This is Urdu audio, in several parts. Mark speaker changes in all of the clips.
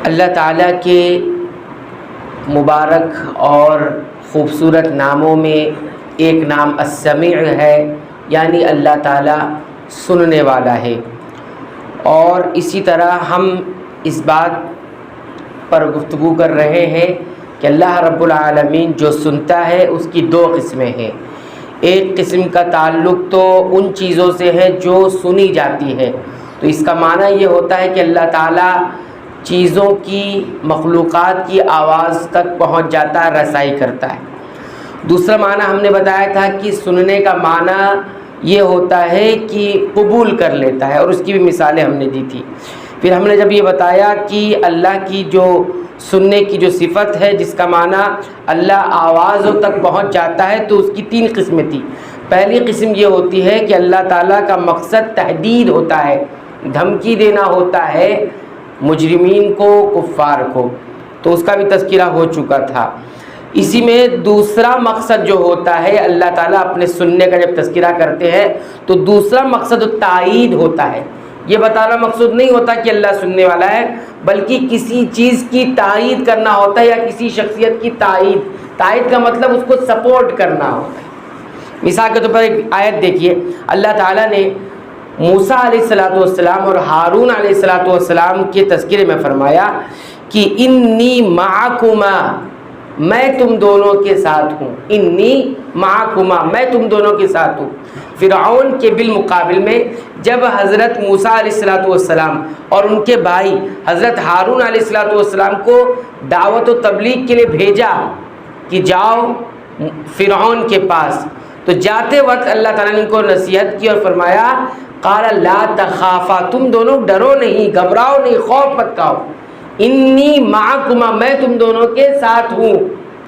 Speaker 1: اللہ تعالیٰ کے مبارک اور خوبصورت ناموں میں ایک نام السمیع ہے، یعنی اللہ تعالیٰ سننے والا ہے۔ اور اسی طرح ہم اس بات پر گفتگو کر رہے ہیں کہ اللہ رب العالمین جو سنتا ہے اس کی دو قسمیں ہیں۔ ایک قسم کا تعلق تو ان چیزوں سے ہے جو سنی جاتی ہے، تو اس کا معنی یہ ہوتا ہے کہ اللہ تعالیٰ چیزوں کی، مخلوقات کی آواز تک پہنچ جاتا ہے، رسائی کرتا ہے۔ دوسرا معنی ہم نے بتایا تھا کہ سننے کا معنی یہ ہوتا ہے کہ قبول کر لیتا ہے، اور اس کی بھی مثالیں ہم نے دی تھی۔ پھر ہم نے جب یہ بتایا کہ اللہ کی جو سننے کی جو صفت ہے، جس کا معنی اللہ آوازوں تک پہنچ جاتا ہے، تو اس کی تین قسمیں تھی۔ پہلی قسم یہ ہوتی ہے کہ اللہ تعالیٰ کا مقصد تحدید ہوتا ہے، دھمکی دینا ہوتا ہے مجرمین کو، کفار کو، تو اس کا بھی تذکرہ ہو چکا تھا۔ اسی میں دوسرا مقصد جو ہوتا ہے، اللہ تعالیٰ اپنے سننے کا جب تذکرہ کرتے ہیں تو دوسرا مقصد تائید ہوتا ہے۔ یہ بتانا مقصود نہیں ہوتا کہ اللہ سننے والا ہے، بلکہ کسی چیز کی تائید کرنا ہوتا ہے، یا کسی شخصیت کی تائید کا مطلب اس کو سپورٹ کرنا ہوتا ہے۔ مثال کے طور پر ایک آیت دیکھیے، اللہ تعالیٰ نے موسیٰ علیہ السلام اور ہارون علیہ السلام کے تذکرے میں فرمایا کہ انی معکما، میں تم دونوں کے ساتھ ہوں، انی معکما، میں تم دونوں کے ساتھ ہوں۔ فرعون کے بالمقابل میں جب حضرت موسیٰ علیہ السلام اور ان کے بھائی حضرت ہارون علیہ السلام کو دعوت و تبلیغ کے لیے بھیجا کہ جاؤ فرعون کے پاس، تو جاتے وقت اللہ تعالیٰ نے ان کو نصیحت کی اور فرمایا قال لا تخافا، تم دونوں ڈرو نہیں، گھبراؤ نہیں، خوف مت کھاؤ، انی معکما، میں تم دونوں کے ساتھ ہوں۔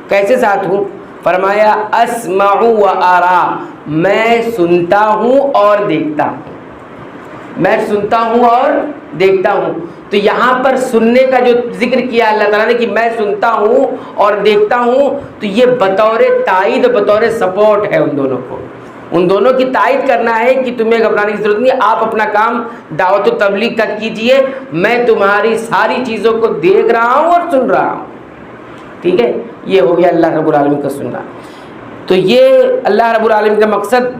Speaker 1: کیسے ساتھ ہوں؟ فرمایا اسمع و ارا، میں سنتا ہوں اور دیکھتا ہوں، میں سنتا ہوں اور دیکھتا ہوں۔ تو یہاں پر سننے کا جو ذکر کیا اللہ تعالیٰ نے کہ میں سنتا ہوں اور دیکھتا ہوں، تو یہ بطور تائید، بطور سپورٹ ہے ان دونوں کو، ان دونوں کی تائید کرنا ہے کہ تمہیں گھبرانے کی ضرورت نہیں، آپ اپنا کام دعوت و تبلیغ کا کیجئے، میں تمہاری ساری چیزوں کو دیکھ رہا ہوں اور سن رہا ہوں۔ ٹھیک ہے، یہ ہو گیا اللہ رب العالمین کا سننا۔ تو یہ اللہ رب العالمین کا مقصد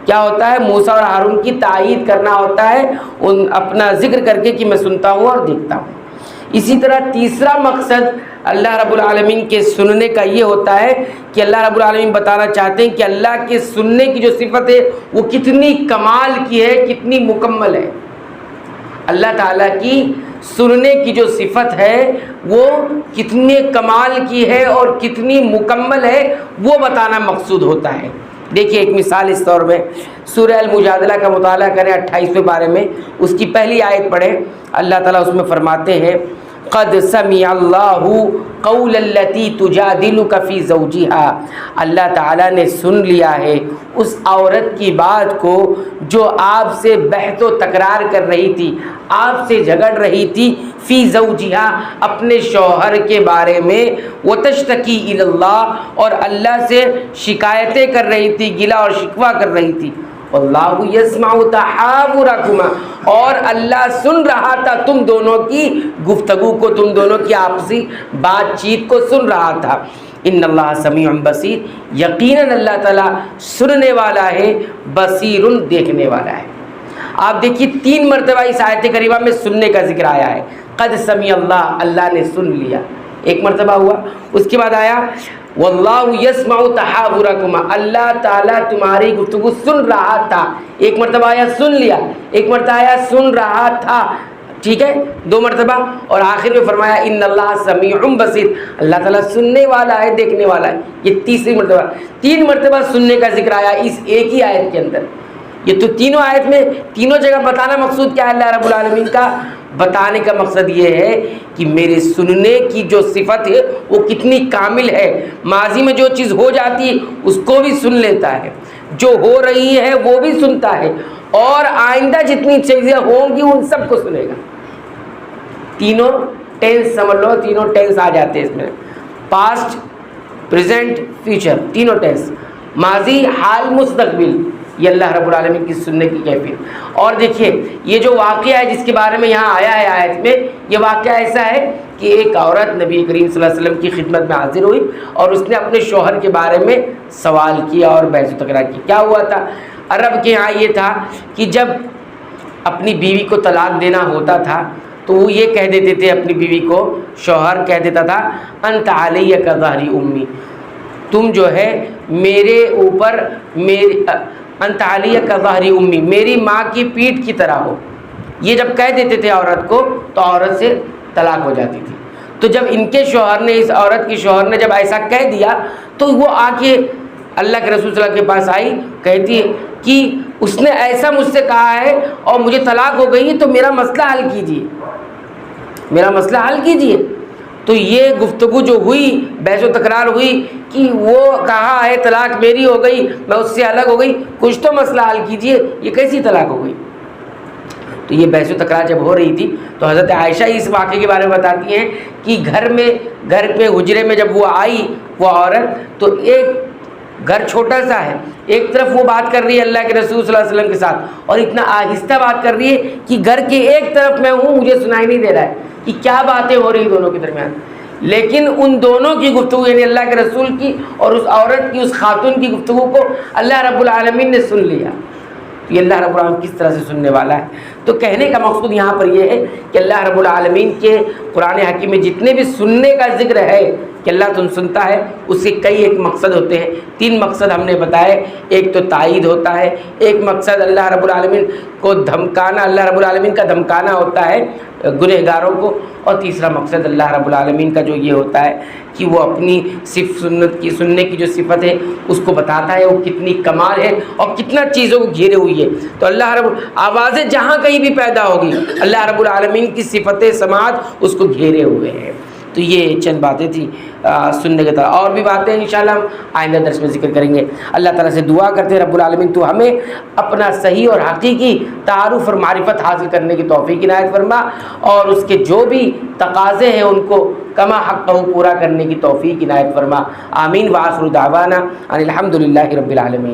Speaker 1: کیا ہوتا ہے؟ موسیٰ اور ہارون کی تائید کرنا ہوتا ہے، ان اپنا ذکر کر کے کہ میں سنتا ہوں اور دیکھتا ہوں۔ اسی طرح تیسرا مقصد اللہ رب العالمین کے سننے کا یہ ہوتا ہے کہ اللہ رب العالمین بتانا چاہتے ہیں کہ اللہ کے سننے کی جو صفت ہے وہ کتنی کمال کی ہے، کتنی مکمل ہے۔ اللہ تعالیٰ کی سننے کی جو صفت ہے وہ کتنے کمال کی ہے اور کتنی مکمل ہے، وہ بتانا مقصود ہوتا ہے۔ دیکھیے ایک مثال اس طور میں سورہ المجادلہ کا مطالعہ کریں، 28ویں پارے میں اس کی پہلی آیت پڑھیں۔ اللہ تعالیٰ اس میں فرماتے ہیں قد سمع اللہ قول التی تجادلک فی زوجہا، اللہ تعالیٰ نے سن لیا ہے اس عورت کی بات کو جو آپ سے بحث و تکرار کر رہی تھی، آپ سے جھگڑ رہی تھی، فی زوجہا، اپنے شوہر کے بارے میں، وتشتکی الی اللہ، اور اللہ سے شکایتیں کر رہی تھی، گلہ اور شکوہ کر رہی تھی۔ واللہ یسمع تحاورکما، اور اللہ سن رہا تھا تم دونوں کی گفتگو کو، تم دونوں کی آپسی بات چیت کو سن رہا تھا۔ ان اللہ سمیع بصیر، یقیناً اللہ تعالیٰ سننے والا ہے، بصیر دیکھنے والا ہے۔ آپ دیکھیے 3 مرتبہ اس آیت کریمہ میں سننے کا ذکر آیا ہے۔ قد سمع اللہ، اللہ نے سن لیا، ایک مرتبہ ہوا۔ اس کے بعد آیا واللہ یسمع تحاورکما، اللہ تعالیٰ تمہاری گفتگو سن رہا تھا، ایک مرتبہ آیا سن لیا، ایک مرتبہ آیا سن رہا تھا، ٹھیک ہے، 2 مرتبہ، اور آخر میں فرمایا ان اللہ سمیع بصیر، اللہ تعالیٰ سننے والا ہے، دیکھنے والا ہے۔ یہ تیسری مرتبہ، 3 مرتبہ سننے کا ذکر آیا اس ایک ہی آیت کے اندر۔ یہ تو تینوں آیت میں تینوں جگہ بتانا مقصود کیا ہے اللہ رب العالمین کا؟ بتانے کا مقصد یہ ہے کہ میرے سننے کی جو صفت ہے وہ کتنی کامل ہے، ماضی میں جو چیز ہو جاتی ہے اس کو بھی سن لیتا ہے، جو ہو رہی ہے وہ بھی سنتا ہے، اور آئندہ جتنی چیزیں ہوں گی ان سب کو سنے گا۔ تینوں ٹینس سمجھ لو، تینوں ٹینس آ جاتے ہیں اس میں، پاسٹ، پریزنٹ، فیوچر، تینوں ٹینس، ماضی، حال، مستقبل، یہ اللہ رب العالمین کی سننے کی کیفیت۔ اور دیکھیے یہ جو واقعہ ہے جس کے بارے میں یہاں آیا ہے آیت میں، یہ واقعہ ایسا ہے کہ ایک عورت نبی کریم صلی اللہ علیہ وسلم کی خدمت میں حاضر ہوئی اور اس نے اپنے شوہر کے بارے میں سوال کیا اور بحث و تکرار کی۔ کیا ہوا تھا؟ عرب کے یہاں یہ تھا کہ جب اپنی بیوی کو طلاق دینا ہوتا تھا تو وہ یہ کہہ دیتے تھے، اپنی بیوی کو شوہر کہہ دیتا تھا انت علیہ کا ظہری امی، تم جو ہے میرے اوپر انت علیہ کا ظہری امی، میری ماں کی پیٹھ کی طرح ہو۔ یہ جب کہہ دیتے تھے عورت کو تو عورت سے طلاق ہو جاتی تھی۔ تو جب ان کے شوہر نے، اس عورت کی شوہر نے جب ایسا کہہ دیا تو وہ آ کے اللہ کے رسول صلی اللہ علیہ وسلم کے پاس آئی، کہتی ہے کہ اس نے ایسا مجھ سے کہا ہے اور مجھے طلاق ہو گئی ہے، تو میرا مسئلہ حل کیجیے، میرا مسئلہ حل کیجیے۔ تو یہ گفتگو جو ہوئی، بحث و تکرار ہوئی کہ وہ کہا ہے طلاق میری ہو گئی، میں اس سے الگ ہو گئی، کچھ تو مسئلہ حل کیجیے، یہ کیسی طلاق ہو گئی؟ تو یہ بحث و تکرار جب ہو رہی تھی تو حضرت عائشہ اس واقعے کے بارے میں بتاتی ہیں کہ گھر پہ حجرے میں جب وہ آئی وہ عورت، تو ایک گھر چھوٹا سا ہے، ایک طرف وہ بات کر رہی ہے اللہ کے رسول صلی اللہ علیہ وسلم کے ساتھ اور اتنا آہستہ بات کر رہی ہے کہ گھر کے ایک طرف میں ہوں، مجھے سنائی نہیں دے رہا ہے کہ کیا باتیں ہو رہی دونوں کے درمیان، لیکن ان دونوں کی گفتگو یعنی اللہ کے رسول کی اور اس عورت کی، اس خاتون کی گفتگو کو اللہ رب العالمین نے سن لیا۔ یہ اللہ رب العالمین کس طرح سے سننے والا ہے؟ تو کہنے کا مقصود یہاں پر یہ ہے کہ اللہ رب العالمین کے قرآن حکیم میں جتنے بھی سننے کا ذکر ہے کہ اللہ تم سنتا ہے، اس کے کئی ایک مقصد ہوتے ہیں۔ 3 مقصد ہم نے بتائے، ایک تو تائید ہوتا ہے، ایک مقصد اللہ رب العالمین کو دھمکانا، اللہ رب العالمین کا دھمکانا ہوتا ہے گنہگاروں کو، اور تیسرا مقصد اللہ رب العالمین کا جو یہ ہوتا ہے کہ وہ اپنی سننے کی جو صفت ہے اس کو بتاتا ہے، وہ کتنی کمال ہے اور کتنا چیزوں کو گھیرے ہوئی ہے۔ تو اللہ آوازیں جہاں کہیں بھی پیدا ہوگی، اللہ رب العالمین کی صفت سماعت اس کو گھیرے ہوئے ہیں۔ تو یہ چند باتیں تھیں سننے کی طرح، اور بھی باتیں انشاءاللہ ہم آئندہ درس میں ذکر کریں گے۔ اللہ تعالیٰ سے دعا کرتے ہیں رب العالمین تو ہمیں اپنا صحیح اور حقیقی تعارف اور معرفت حاصل کرنے کی توفیق عنایت فرما، اور اس کے جو بھی تقاضے ہیں ان کو کما حقہ پورا کرنے کی توفیق عنایت فرما۔ آمین۔ وآخر دعوانا ان الحمد للہ رب العالمین۔